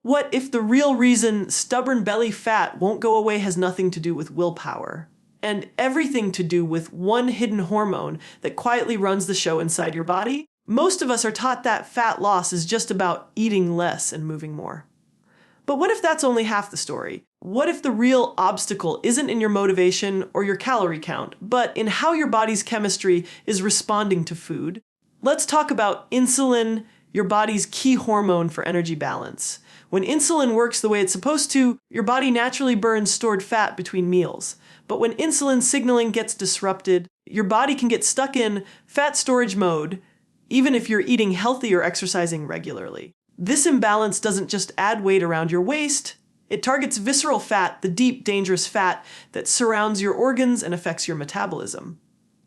What if the real reason stubborn belly fat won't go away has nothing to do with willpower, and everything to do with one hidden hormone that quietly runs the show inside your body? Most of us are taught that fat loss is just about eating less and moving more. But what if that's only half the story? What if the real obstacle isn't in your motivation or your calorie count, but in how your body's chemistry is responding to food? Let's talk about insulin, your body's key hormone for energy balance. When insulin works the way it's supposed to, your body naturally burns stored fat between meals. But when insulin signaling gets disrupted, your body can get stuck in fat storage mode, even if you're eating healthy or exercising regularly. This imbalance doesn't just add weight around your waist, it targets visceral fat, the deep, dangerous fat that surrounds your organs and affects your metabolism.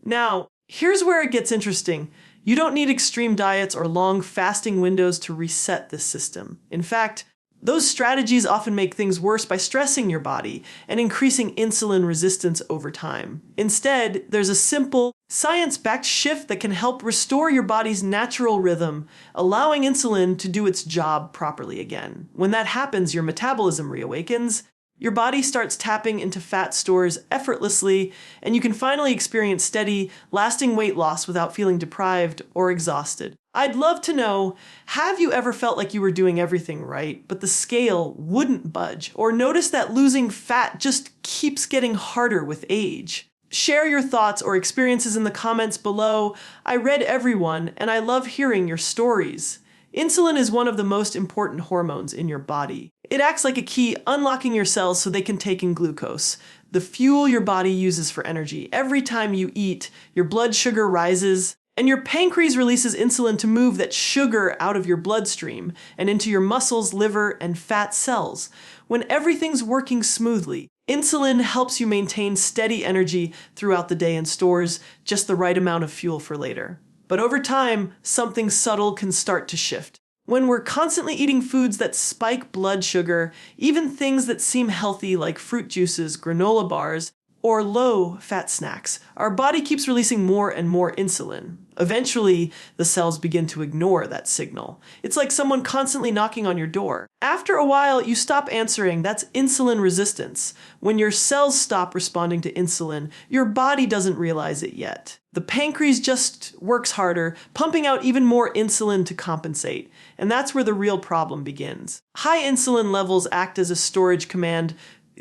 Now, here's where it gets interesting. You don't need extreme diets or long fasting windows to reset this system. In fact, those strategies often make things worse by stressing your body and increasing insulin resistance over time. Instead, there's a simple, science-backed shift that can help restore your body's natural rhythm, allowing insulin to do its job properly again. When that happens, your metabolism reawakens, your body starts tapping into fat stores effortlessly, and you can finally experience steady, lasting weight loss without feeling deprived or exhausted. I'd love to know, have you ever felt like you were doing everything right, but the scale wouldn't budge, or notice that losing fat just keeps getting harder with age? Share your thoughts or experiences in the comments below. I read everyone, and I love hearing your stories. Insulin is one of the most important hormones in your body. It acts like a key unlocking your cells so they can take in glucose, the fuel your body uses for energy. Every time you eat, your blood sugar rises, and your pancreas releases insulin to move that sugar out of your bloodstream and into your muscles, liver, and fat cells. When everything's working smoothly, insulin helps you maintain steady energy throughout the day and stores just the right amount of fuel for later. But over time, something subtle can start to shift. When we're constantly eating foods that spike blood sugar, even things that seem healthy like fruit juices, granola bars, or low-fat snacks, our body keeps releasing more and more insulin. Eventually, the cells begin to ignore that signal. It's like someone constantly knocking on your door. After a while, you stop answering. That's insulin resistance. When your cells stop responding to insulin, your body doesn't realize it yet. The pancreas just works harder, pumping out even more insulin to compensate. And that's where the real problem begins. High insulin levels act as a storage command.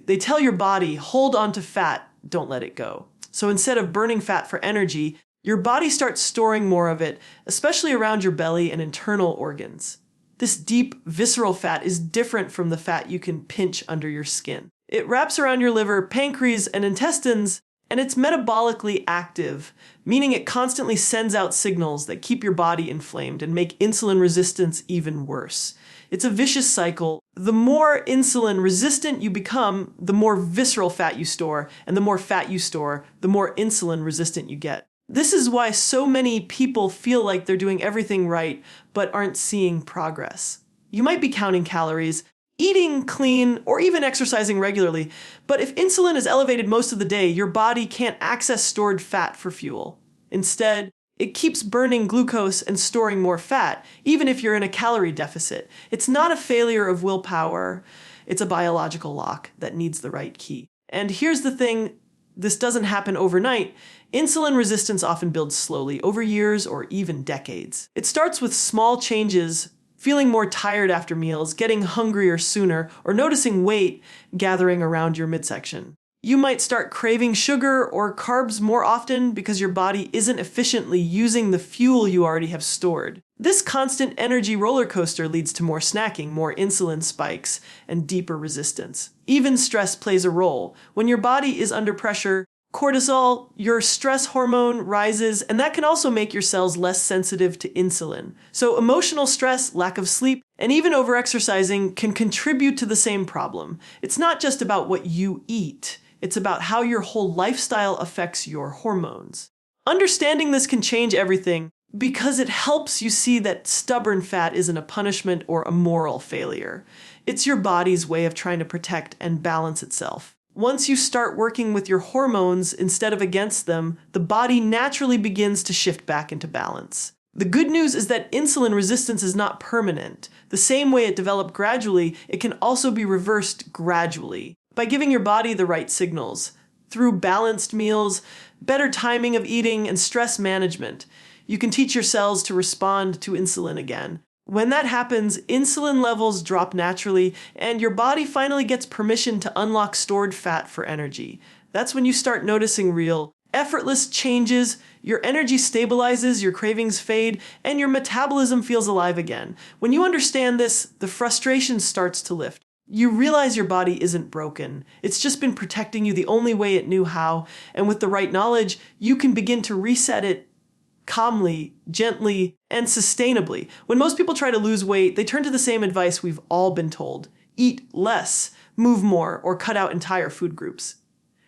They tell your body, hold on to fat, don't let it go. So instead of burning fat for energy, your body starts storing more of it, especially around your belly and internal organs. This deep, visceral fat is different from the fat you can pinch under your skin. It wraps around your liver, pancreas, and intestines, and it's metabolically active, meaning it constantly sends out signals that keep your body inflamed and make insulin resistance even worse. It's a vicious cycle. The more insulin resistant you become, the more visceral fat you store, and the more fat you store, the more insulin resistant you get. This is why so many people feel like they're doing everything right, but aren't seeing progress. You might be counting calories, eating clean, or even exercising regularly, but if insulin is elevated most of the day, your body can't access stored fat for fuel. Instead, it keeps burning glucose and storing more fat, even if you're in a calorie deficit. It's not a failure of willpower, it's a biological lock that needs the right key. And here's the thing, this doesn't happen overnight. Insulin resistance often builds slowly, over years or even decades. It starts with small changes, feeling more tired after meals, getting hungrier sooner, or noticing weight gathering around your midsection. You might start craving sugar or carbs more often because your body isn't efficiently using the fuel you already have stored. This constant energy roller coaster leads to more snacking, more insulin spikes, and deeper resistance. Even stress plays a role. When your body is under pressure, cortisol, your stress hormone, rises, and that can also make your cells less sensitive to insulin. So emotional stress, lack of sleep, and even overexercising can contribute to the same problem. It's not just about what you eat. It's about how your whole lifestyle affects your hormones. Understanding this can change everything because it helps you see that stubborn fat isn't a punishment or a moral failure. It's your body's way of trying to protect and balance itself. Once you start working with your hormones instead of against them, the body naturally begins to shift back into balance. The good news is that insulin resistance is not permanent. The same way it developed gradually, it can also be reversed gradually by giving your body the right signals. Through balanced meals, better timing of eating, and stress management, you can teach your cells to respond to insulin again. When that happens, insulin levels drop naturally, and your body finally gets permission to unlock stored fat for energy. That's when you start noticing real, effortless changes, your energy stabilizes, your cravings fade, and your metabolism feels alive again. When you understand this, the frustration starts to lift. You realize your body isn't broken. It's just been protecting you the only way it knew how, and with the right knowledge, you can begin to reset it calmly, gently, and sustainably. When most people try to lose weight, they turn to the same advice we've all been told. Eat less, move more, or cut out entire food groups.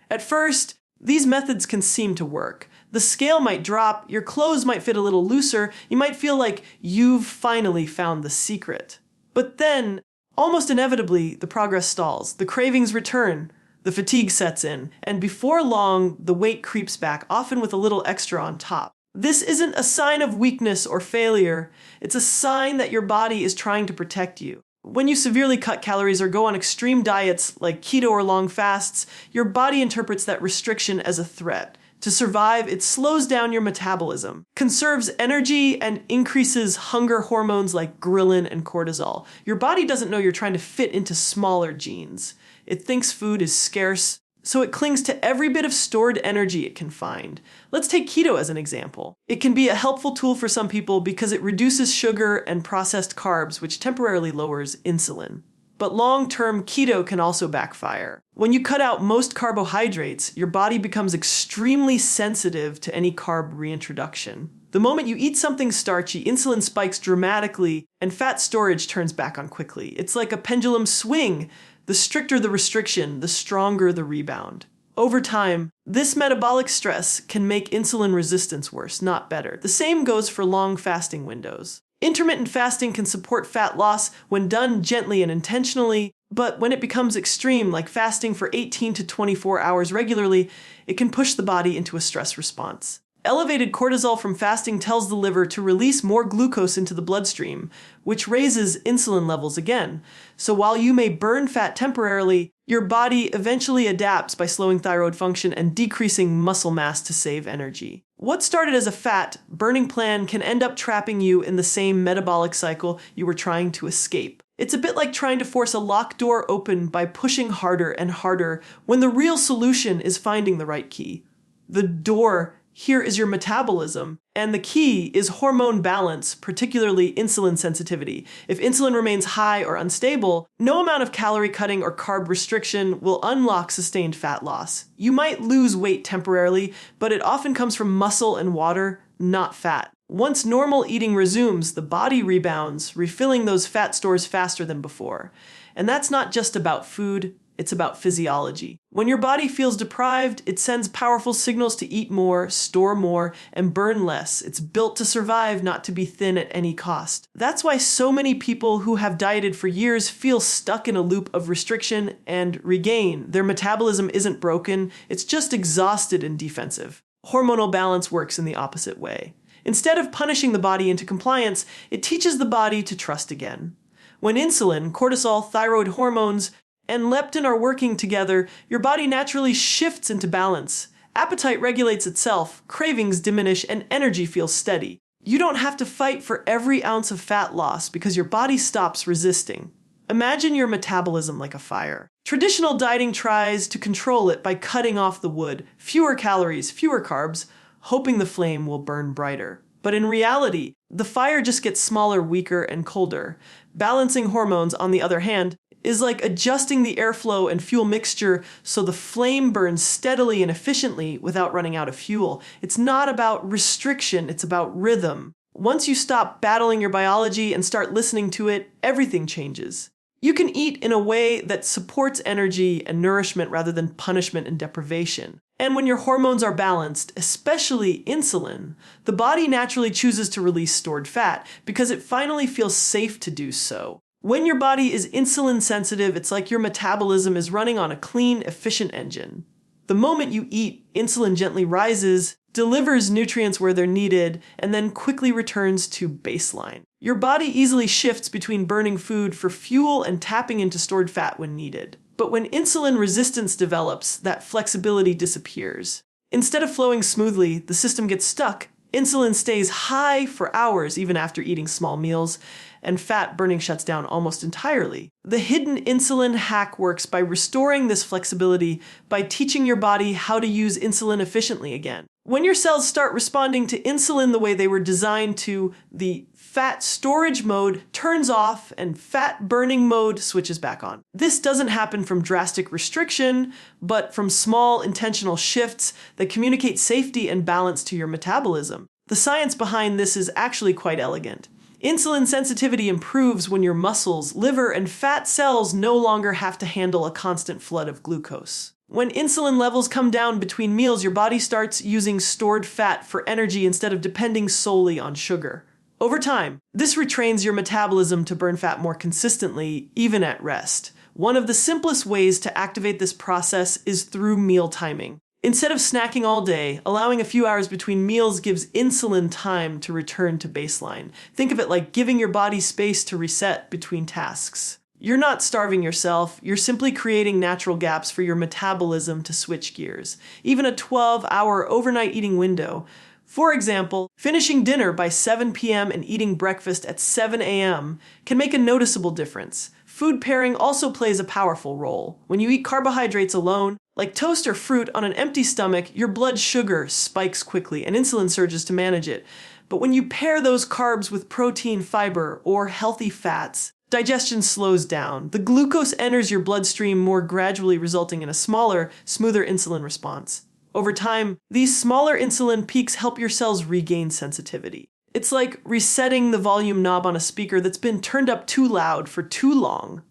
At first, these methods can seem to work. The scale might drop, your clothes might fit a little looser, you might feel like you've finally found the secret. But then, almost inevitably, the progress stalls, the cravings return, the fatigue sets in, and before long, the weight creeps back, often with a little extra on top. This isn't a sign of weakness or failure. It's a sign that your body is trying to protect you. When you severely cut calories or go on extreme diets like keto or long fasts, your body interprets that restriction as a threat. To survive, it slows down your metabolism, conserves energy, and increases hunger hormones like ghrelin and cortisol. Your body doesn't know you're trying to fit into smaller jeans. It thinks food is scarce, so it clings to every bit of stored energy it can find. Let's take keto as an example. It can be a helpful tool for some people because it reduces sugar and processed carbs, which temporarily lowers insulin. But long-term, keto can also backfire. When you cut out most carbohydrates, your body becomes extremely sensitive to any carb reintroduction. The moment you eat something starchy, insulin spikes dramatically and fat storage turns back on quickly. It's like a pendulum swing. The stricter the restriction, the stronger the rebound. Over time, this metabolic stress can make insulin resistance worse, not better. The same goes for long fasting windows. Intermittent fasting can support fat loss when done gently and intentionally, but when it becomes extreme, like fasting for 18 to 24 hours regularly, it can push the body into a stress response. Elevated cortisol from fasting tells the liver to release more glucose into the bloodstream, which raises insulin levels again. So while you may burn fat temporarily, your body eventually adapts by slowing thyroid function and decreasing muscle mass to save energy. What started as a fat-burning plan can end up trapping you in the same metabolic cycle you were trying to escape. It's a bit like trying to force a locked door open by pushing harder and harder when the real solution is finding the right key. The door here is your metabolism, and the key is hormone balance, particularly insulin sensitivity. If insulin remains high or unstable, no amount of calorie cutting or carb restriction will unlock sustained fat loss. You might lose weight temporarily, but it often comes from muscle and water, not fat. Once normal eating resumes, the body rebounds, refilling those fat stores faster than before. And that's not just about food. It's about physiology. When your body feels deprived, it sends powerful signals to eat more, store more, and burn less. It's built to survive, not to be thin at any cost. That's why so many people who have dieted for years feel stuck in a loop of restriction and regain. Their metabolism isn't broken, it's just exhausted and defensive. Hormonal balance works in the opposite way. Instead of punishing the body into compliance, it teaches the body to trust again. When insulin, cortisol, thyroid hormones, and leptin are working together, your body naturally shifts into balance. Appetite regulates itself, cravings diminish, and energy feels steady. You don't have to fight for every ounce of fat loss because your body stops resisting. Imagine your metabolism like a fire. Traditional dieting tries to control it by cutting off the wood, fewer calories, fewer carbs, hoping the flame will burn brighter. But in reality, the fire just gets smaller, weaker, and colder. Balancing hormones, on the other hand, is like adjusting the airflow and fuel mixture so the flame burns steadily and efficiently without running out of fuel. It's not about restriction, it's about rhythm. Once you stop battling your biology and start listening to it, everything changes. You can eat in a way that supports energy and nourishment rather than punishment and deprivation. And when your hormones are balanced, especially insulin, the body naturally chooses to release stored fat because it finally feels safe to do so. When your body is insulin sensitive, it's like your metabolism is running on a clean, efficient engine. The moment you eat, insulin gently rises, delivers nutrients where they're needed, and then quickly returns to baseline. Your body easily shifts between burning food for fuel and tapping into stored fat when needed. But when insulin resistance develops, that flexibility disappears. Instead of flowing smoothly, the system gets stuck. Insulin stays high for hours even after eating small meals, and fat burning shuts down almost entirely. The hidden insulin hack works by restoring this flexibility by teaching your body how to use insulin efficiently again. When your cells start responding to insulin the way they were designed to, the fat storage mode turns off and fat burning mode switches back on. This doesn't happen from drastic restriction, but from small intentional shifts that communicate safety and balance to your metabolism. The science behind this is actually quite elegant. Insulin sensitivity improves when your muscles, liver, and fat cells no longer have to handle a constant flood of glucose. When insulin levels come down between meals, your body starts using stored fat for energy instead of depending solely on sugar. Over time, this retrains your metabolism to burn fat more consistently, even at rest. One of the simplest ways to activate this process is through meal timing. Instead of snacking all day, allowing a few hours between meals gives insulin time to return to baseline. Think of it like giving your body space to reset between tasks. You're not starving yourself, you're simply creating natural gaps for your metabolism to switch gears. Even a 12-hour overnight eating window. For example, finishing dinner by 7 p.m. and eating breakfast at 7 a.m. can make a noticeable difference. Food pairing also plays a powerful role. When you eat carbohydrates alone, like toast or fruit on an empty stomach, your blood sugar spikes quickly and insulin surges to manage it. But when you pair those carbs with protein, fiber, or healthy fats, digestion slows down. The glucose enters your bloodstream more gradually, resulting in a smaller, smoother insulin response. Over time, these smaller insulin peaks help your cells regain sensitivity. It's like resetting the volume knob on a speaker that's been turned up too loud for too long.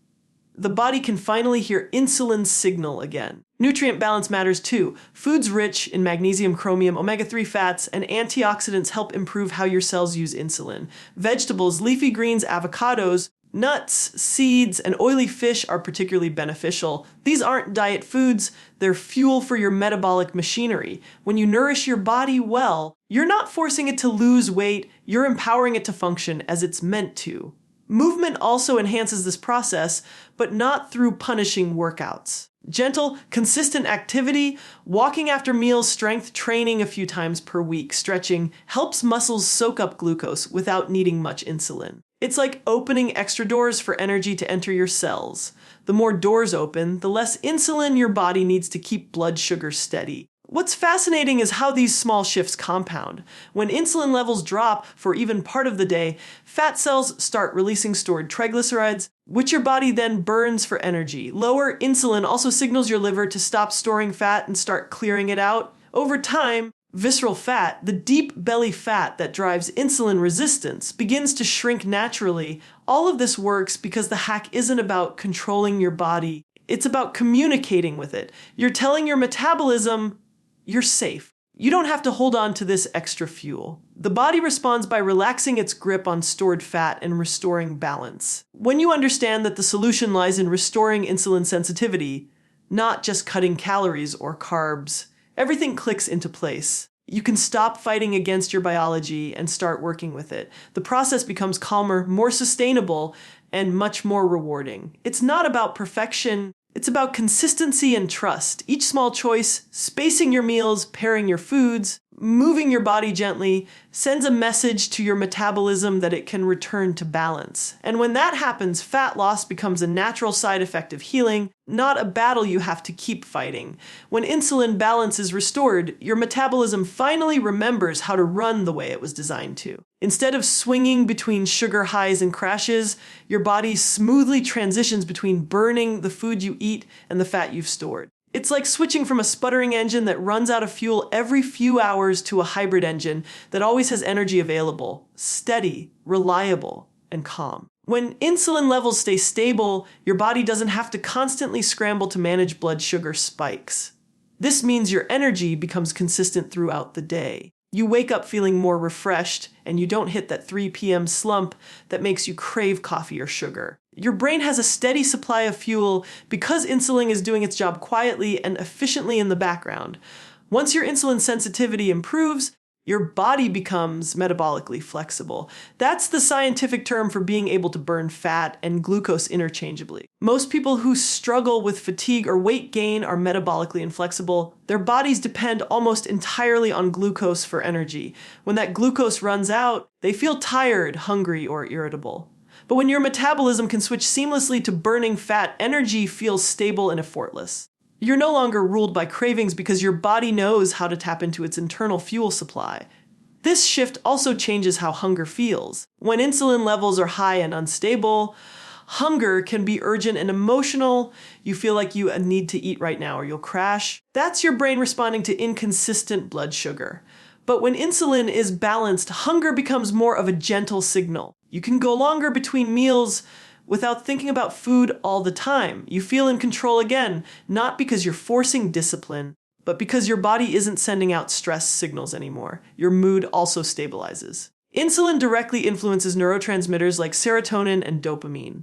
The body can finally hear insulin's signal again. Nutrient balance matters too. Foods rich in magnesium, chromium, omega-3 fats, and antioxidants help improve how your cells use insulin. Vegetables, leafy greens, avocados, nuts, seeds, and oily fish are particularly beneficial. These aren't diet foods, they're fuel for your metabolic machinery. When you nourish your body well, you're not forcing it to lose weight, you're empowering it to function as it's meant to. Movement also enhances this process, but not through punishing workouts. Gentle, consistent activity, walking after meals, strength training a few times per week, stretching, helps muscles soak up glucose without needing much insulin. It's like opening extra doors for energy to enter your cells. The more doors open, the less insulin your body needs to keep blood sugar steady. What's fascinating is how these small shifts compound. When insulin levels drop for even part of the day, fat cells start releasing stored triglycerides, which your body then burns for energy. Lower insulin also signals your liver to stop storing fat and start clearing it out. Over time, visceral fat, the deep belly fat that drives insulin resistance, begins to shrink naturally. All of this works because the hack isn't about controlling your body. It's about communicating with it. You're telling your metabolism, you're safe. You don't have to hold on to this extra fuel. The body responds by relaxing its grip on stored fat and restoring balance. When you understand that the solution lies in restoring insulin sensitivity, not just cutting calories or carbs, everything clicks into place. You can stop fighting against your biology and start working with it. The process becomes calmer, more sustainable, and much more rewarding. It's not about perfection. It's about consistency and trust. Each small choice, spacing your meals, pairing your foods, moving your body gently, sends a message to your metabolism that it can return to balance. And when that happens, fat loss becomes a natural side effect of healing, not a battle you have to keep fighting. When insulin balance is restored, your metabolism finally remembers how to run the way it was designed to. Instead of swinging between sugar highs and crashes, your body smoothly transitions between burning the food you eat and the fat you've stored. It's like switching from a sputtering engine that runs out of fuel every few hours to a hybrid engine that always has energy available, steady, reliable, and calm. When insulin levels stay stable, your body doesn't have to constantly scramble to manage blood sugar spikes. This means your energy becomes consistent throughout the day. You wake up feeling more refreshed, and you don't hit that 3 p.m. slump that makes you crave coffee or sugar. Your brain has a steady supply of fuel because insulin is doing its job quietly and efficiently in the background. Once your insulin sensitivity improves, your body becomes metabolically flexible. That's the scientific term for being able to burn fat and glucose interchangeably. Most people who struggle with fatigue or weight gain are metabolically inflexible. Their bodies depend almost entirely on glucose for energy. When that glucose runs out, they feel tired, hungry, or irritable. But when your metabolism can switch seamlessly to burning fat, energy feels stable and effortless. You're no longer ruled by cravings because your body knows how to tap into its internal fuel supply. This shift also changes how hunger feels. When insulin levels are high and unstable, hunger can be urgent and emotional. You feel like you need to eat right now or you'll crash. That's your brain responding to inconsistent blood sugar. But when insulin is balanced, hunger becomes more of a gentle signal. You can go longer between meals without thinking about food all the time. You feel in control again, not because you're forcing discipline, but because your body isn't sending out stress signals anymore. Your mood also stabilizes. Insulin directly influences neurotransmitters like serotonin and dopamine,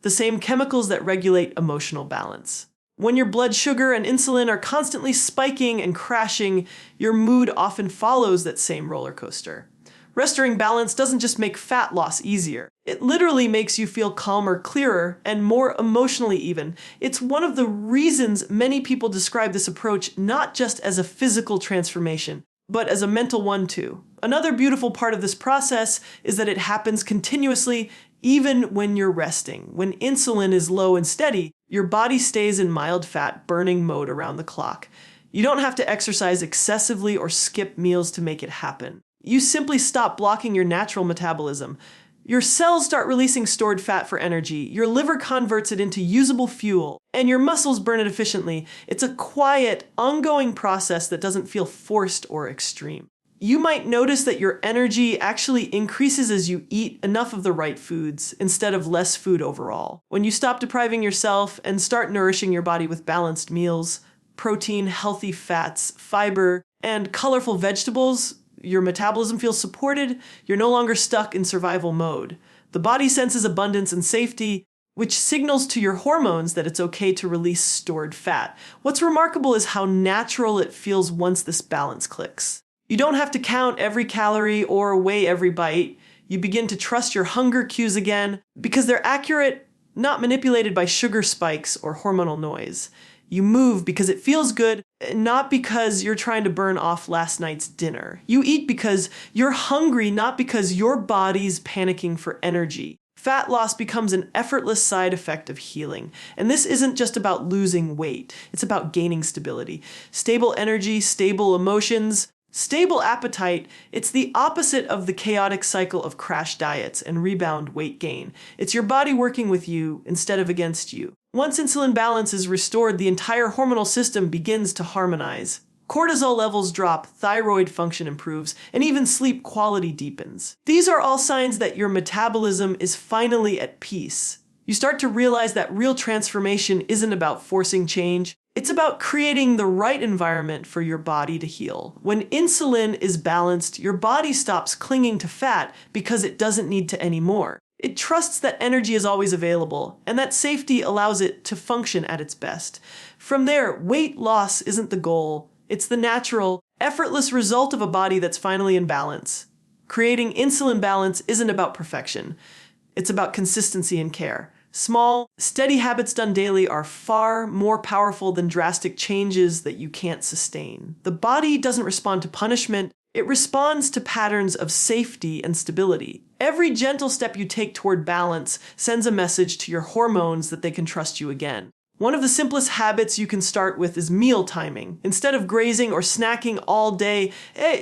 the same chemicals that regulate emotional balance. When your blood sugar and insulin are constantly spiking and crashing, your mood often follows that same roller coaster. Restoring balance doesn't just make fat loss easier. It literally makes you feel calmer, clearer, and more emotionally even. It's one of the reasons many people describe this approach not just as a physical transformation, but as a mental one too. Another beautiful part of this process is that it happens continuously even when you're resting. When insulin is low and steady, your body stays in mild fat burning mode around the clock. You don't have to exercise excessively or skip meals to make it happen. You simply stop blocking your natural metabolism. Your cells start releasing stored fat for energy, your liver converts it into usable fuel, and your muscles burn it efficiently. It's a quiet, ongoing process that doesn't feel forced or extreme. You might notice that your energy actually increases as you eat enough of the right foods instead of less food overall. When you stop depriving yourself and start nourishing your body with balanced meals, protein, healthy fats, fiber, and colorful vegetables, your metabolism feels supported. You're no longer stuck in survival mode. The body senses abundance and safety, which signals to your hormones that it's okay to release stored fat. What's remarkable is how natural it feels once this balance clicks. You don't have to count every calorie or weigh every bite. You begin to trust your hunger cues again because they're accurate, not manipulated by sugar spikes or hormonal noise. You move because it feels good, not because you're trying to burn off last night's dinner. You eat because you're hungry, not because your body's panicking for energy. Fat loss becomes an effortless side effect of healing. And this isn't just about losing weight. It's about gaining stability. Stable energy, stable emotions, stable appetite. It's the opposite of the chaotic cycle of crash diets and rebound weight gain. It's your body working with you instead of against you. Once insulin balance is restored, the entire hormonal system begins to harmonize. Cortisol levels drop, thyroid function improves, and even sleep quality deepens. These are all signs that your metabolism is finally at peace. You start to realize that real transformation isn't about forcing change. It's about creating the right environment for your body to heal. When insulin is balanced, your body stops clinging to fat because it doesn't need to anymore. It trusts that energy is always available, and that safety allows it to function at its best. From there, weight loss isn't the goal. It's the natural, effortless result of a body that's finally in balance. Creating insulin balance isn't about perfection. It's about consistency and care. Small, steady habits done daily are far more powerful than drastic changes that you can't sustain. The body doesn't respond to punishment. It responds to patterns of safety and stability. Every gentle step you take toward balance sends a message to your hormones that they can trust you again. One of the simplest habits you can start with is meal timing. Instead of grazing or snacking all day,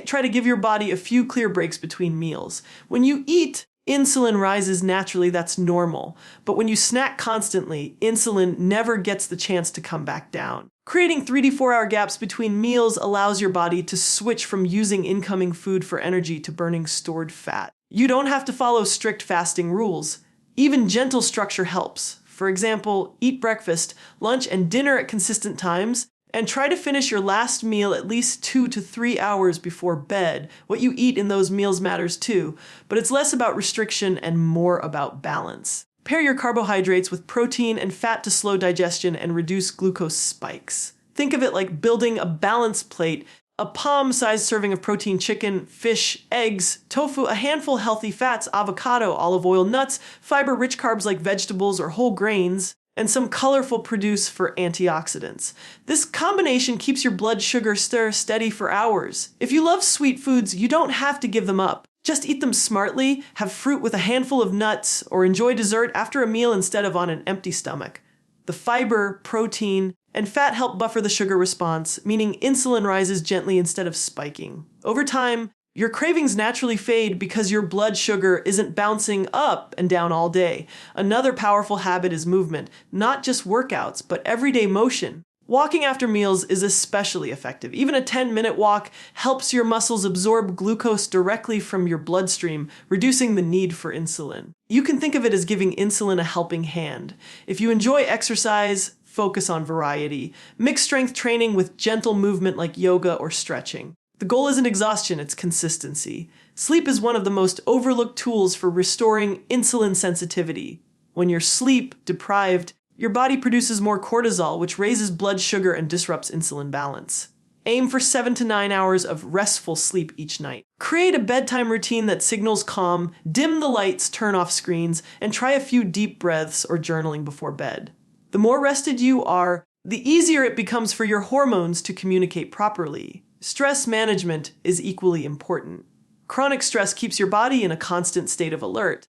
try to give your body a few clear breaks between meals. When you eat, insulin rises naturally, that's normal. But when you snack constantly, insulin never gets the chance to come back down. Creating 3 to 4 hour gaps between meals allows your body to switch from using incoming food for energy to burning stored fat. You don't have to follow strict fasting rules. Even gentle structure helps. For example, eat breakfast, lunch, and dinner at consistent times, and try to finish your last meal at least 2 to 3 hours before bed. What you eat in those meals matters too, but it's less about restriction and more about balance. Pair your carbohydrates with protein and fat to slow digestion and reduce glucose spikes. Think of it like building a balance plate A palm-sized serving of protein chicken, fish, eggs, tofu, a handful healthy fats, avocado, olive oil, nuts, fiber-rich carbs like vegetables or whole grains, and some colorful produce for antioxidants. This combination keeps your blood sugar stir steady for hours. If you love sweet foods, you don't have to give them up. Just eat them smartly, have fruit with a handful of nuts, or enjoy dessert after a meal instead of on an empty stomach. The fiber, protein, and fat help buffer the sugar response, meaning insulin rises gently instead of spiking. Over time, your cravings naturally fade because your blood sugar isn't bouncing up and down all day. Another powerful habit is movement, not just workouts, but everyday motion. Walking after meals is especially effective. Even a 10-minute walk helps your muscles absorb glucose directly from your bloodstream, reducing the need for insulin. You can think of it as giving insulin a helping hand. If you enjoy exercise, focus on variety. Mix strength training with gentle movement like yoga or stretching. The goal isn't exhaustion, it's consistency. Sleep is one of the most overlooked tools for restoring insulin sensitivity. When you're sleep deprived, your body produces more cortisol, which raises blood sugar and disrupts insulin balance. Aim for 7 to 9 hours of restful sleep each night. Create a bedtime routine that signals calm, dim the lights, turn off screens, and try a few deep breaths or journaling before bed. The more rested you are, the easier it becomes for your hormones to communicate properly. Stress management is equally important. Chronic stress keeps your body in a constant state of alert,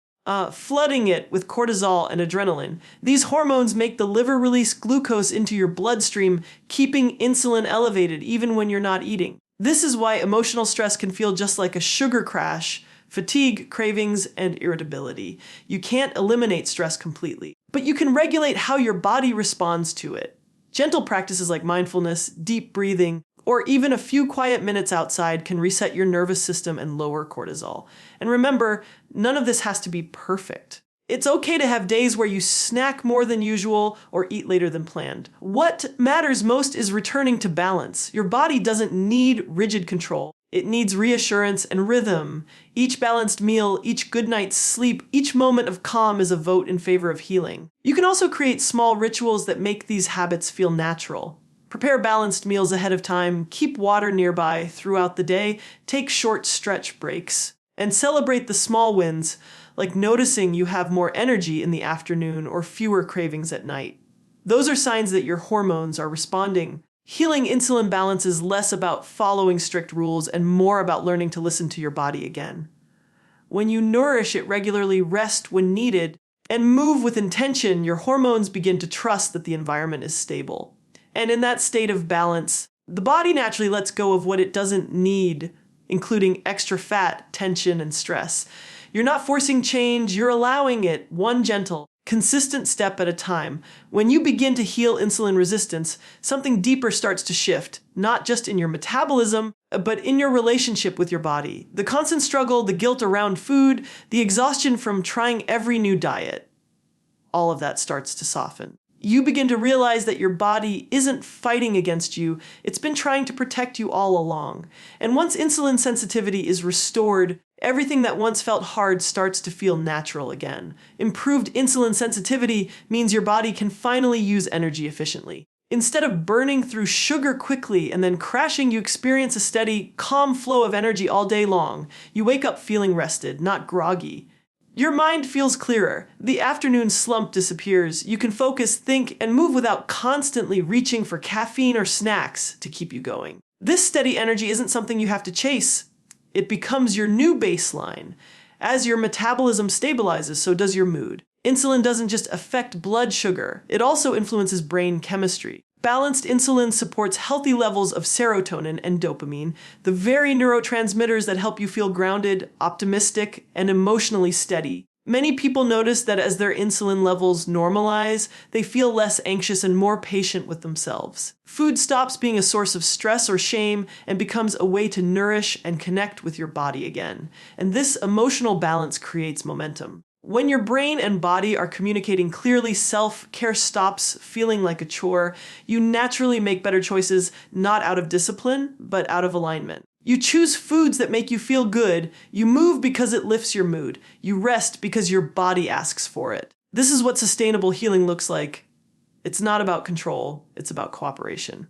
flooding it with cortisol and adrenaline. These hormones make the liver release glucose into your bloodstream, keeping insulin elevated even when you're not eating. This is why emotional stress can feel just like a sugar crash, fatigue, cravings, and irritability. You can't eliminate stress completely, but you can regulate how your body responds to it. Gentle practices like mindfulness, deep breathing, or even a few quiet minutes outside can reset your nervous system and lower cortisol. And remember, none of this has to be perfect. It's okay to have days where you snack more than usual or eat later than planned. What matters most is returning to balance. Your body doesn't need rigid control. It needs reassurance and rhythm. Each balanced meal, each good night's sleep, each moment of calm is a vote in favor of healing. You can also create small rituals that make these habits feel natural. Prepare balanced meals ahead of time, keep water nearby throughout the day, take short stretch breaks, and celebrate the small wins, like noticing you have more energy in the afternoon or fewer cravings at night. Those are signs that your hormones are responding. Healing insulin balance is less about following strict rules and more about learning to listen to your body again. When you nourish it regularly, rest when needed, and move with intention, your hormones begin to trust that the environment is stable. And in that state of balance, the body naturally lets go of what it doesn't need, including extra fat, tension, and stress. You're not forcing change, you're allowing it, one gentle, consistent step at a time. When you begin to heal insulin resistance, something deeper starts to shift, not just in your metabolism, but in your relationship with your body. The constant struggle, the guilt around food, the exhaustion from trying every new diet, all of that starts to soften. You begin to realize that your body isn't fighting against you, it's been trying to protect you all along. And once insulin sensitivity is restored, everything that once felt hard starts to feel natural again. Improved insulin sensitivity means your body can finally use energy efficiently. Instead of burning through sugar quickly and then crashing, you experience a steady, calm flow of energy all day long. You wake up feeling rested, not groggy. Your mind feels clearer. The afternoon slump disappears. You can focus, think, and move without constantly reaching for caffeine or snacks to keep you going. This steady energy isn't something you have to chase. It becomes your new baseline. As your metabolism stabilizes, so does your mood. Insulin doesn't just affect blood sugar, it also influences brain chemistry. Balanced insulin supports healthy levels of serotonin and dopamine, the very neurotransmitters that help you feel grounded, optimistic, and emotionally steady. Many people notice that as their insulin levels normalize, they feel less anxious and more patient with themselves. Food stops being a source of stress or shame and becomes a way to nourish and connect with your body again. And this emotional balance creates momentum. When your brain and body are communicating clearly, self-care stops feeling like a chore. You naturally make better choices, not out of discipline, but out of alignment. You choose foods that make you feel good. You move because it lifts your mood. You rest because your body asks for it. This is what sustainable healing looks like. It's not about control, it's about cooperation.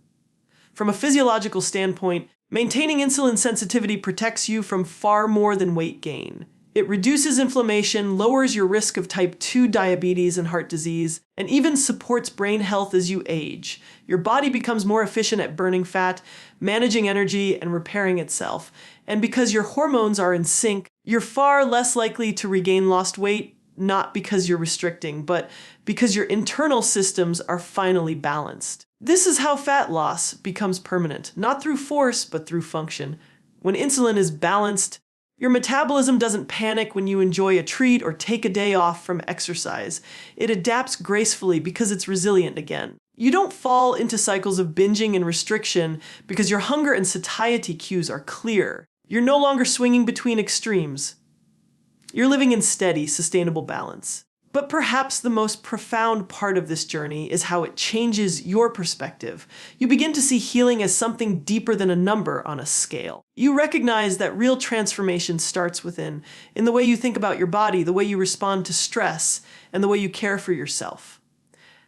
From a physiological standpoint, Maintaining insulin sensitivity protects you from far more than weight gain. It reduces inflammation, lowers your risk of type 2 diabetes and heart disease, and even supports brain health as you age. Your body becomes more efficient at burning fat, managing energy, and repairing itself. And because your hormones are in sync, you're far less likely to regain lost weight, not because you're restricting, but because your internal systems are finally balanced. This is how fat loss becomes permanent, not through force, but through function. When insulin is balanced, your metabolism doesn't panic when you enjoy a treat or take a day off from exercise. It adapts gracefully because it's resilient again. You don't fall into cycles of binging and restriction because your hunger and satiety cues are clear. You're no longer swinging between extremes. You're living in steady, sustainable balance. But perhaps the most profound part of this journey is how it changes your perspective. You begin to see healing as something deeper than a number on a scale. You recognize that real transformation starts within, in the way you think about your body, the way you respond to stress, and the way you care for yourself.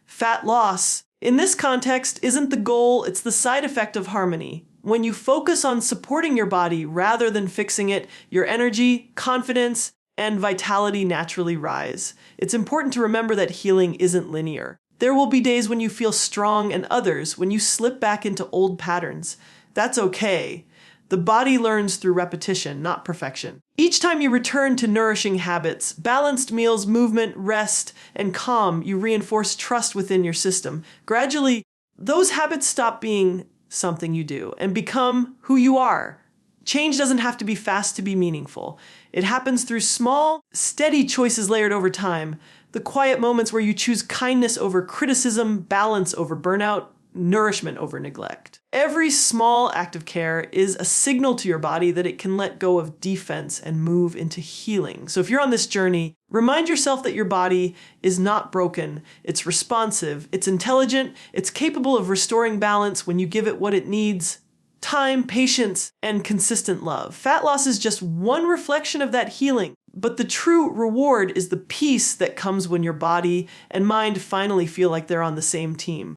Fat loss, in this context, isn't the goal, it's the side effect of harmony. When you focus on supporting your body rather than fixing it, your energy, confidence, and vitality naturally rise. It's important to remember that healing isn't linear. There will be days when you feel strong and others when you slip back into old patterns. That's okay. The body learns through repetition, not perfection. Each time you return to nourishing habits, balanced meals, movement, rest, and calm, you reinforce trust within your system. Gradually, those habits stop being something you do and become who you are. Change doesn't have to be fast to be meaningful. It happens through small, steady choices layered over time. The quiet moments where you choose kindness over criticism, balance over burnout, nourishment over neglect. Every small act of care is a signal to your body that it can let go of defense and move into healing. So if you're on this journey, remind yourself that your body is not broken. It's responsive, it's intelligent, it's capable of restoring balance when you give it what it needs. Time, patience, and consistent love. Fat loss is just one reflection of that healing, but the true reward is the peace that comes when your body and mind finally feel like they're on the same team.